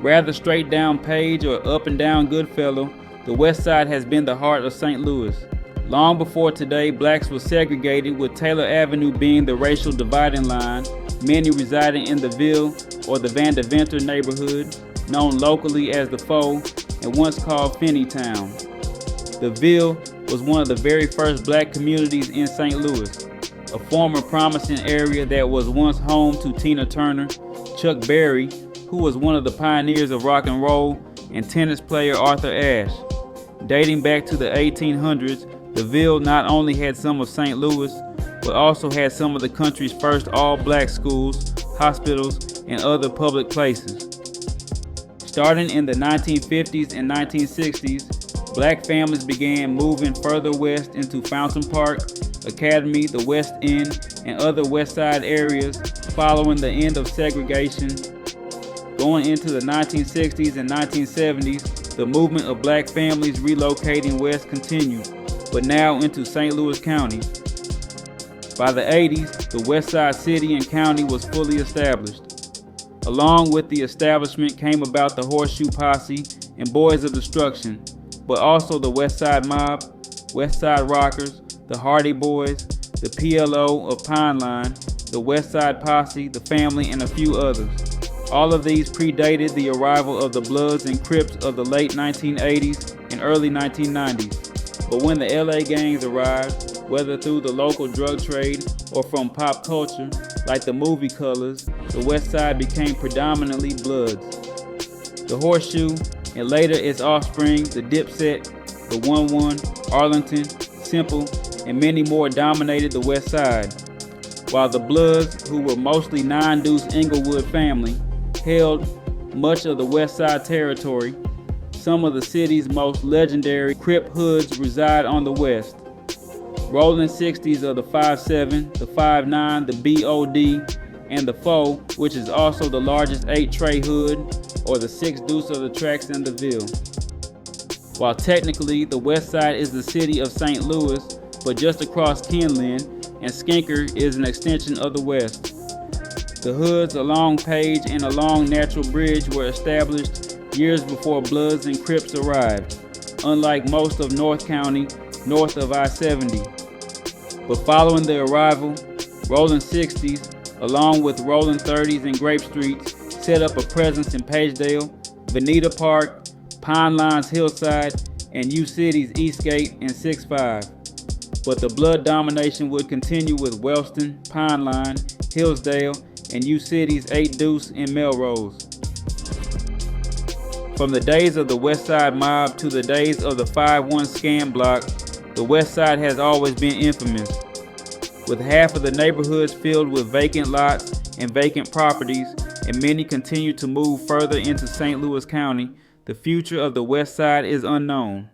Rather straight down Page or up and down Goodfellow, the West Side has been the heart of St. Louis. Long before today, blacks were segregated, with Taylor Avenue being the racial dividing line, many residing in the Ville or the Van Deventer neighborhood, known locally as the Foe and once called Finney Town. The Ville was one of the very first black communities in St. Louis, a former promising area that was once home to Tina Turner, Chuck Berry, who was one of the pioneers of rock and roll, and tennis player Arthur Ashe. Dating back to the 1800s, the Ville not only had some of St. Louis, but also had some of the country's first all-black schools, hospitals, and other public places. Starting in the 1950s and 1960s, black families began moving further west into Fountain Park, Academy, the West End, and other West Side areas following the end of segregation. Going into the 1960s and 1970s, the movement of black families relocating west continued, but now into St. Louis County. By the 80s, the West Side City and County was fully established. Along with the establishment came about the Horseshoe Posse and Boys of Destruction, but also the West Side Mob, West Side Rockers, the Hardy Boys, the PLO of Pine Line, the West Side Posse, the Family, and a few others. All of these predated the arrival of the Bloods and Crips of the late 1980s and early 1990s. But when the LA gangs arrived, whether through the local drug trade or from pop culture, like the movie Colors, the West Side became predominantly Bloods. The Horseshoe, and later its offspring, the Dipset, the 1-1, Arlington, Simple, and many more dominated the West Side, while the Bloods, who were mostly non-Deuce Inglewood family, held much of the West Side territory. Some of the city's most legendary Crip hoods reside on the west. Rolling 60s of the 5-7, the 5-9, the BOD, and the Foe, which is also the largest 8-tray hood, or the 6 Deuce of the tracks in the Ville. While technically the West Side is the city of St. Louis, but just across Kenlin, and Skinker is an extension of the West. The hoods along Page and along Natural Bridge were established years before Bloods and Crips arrived, unlike most of North County north of I-70. But following the arrival, Rolling 60s, along with Rolling 30s and Grape Streets, set up a presence in Pagedale, Veneta Park, Pine Line's Hillside, and U-City's Eastgate and 6-5. But the Blood domination would continue with Wellston, Pine Line, Hillsdale, and U-City's 8 Deuce and Melrose. From the days of the West Side Mob to the days of the 5-1 scam block, the West Side has always been infamous. With half of the neighborhoods filled with vacant lots and vacant properties, and many continue to move further into St. Louis County, the future of the West Side is unknown.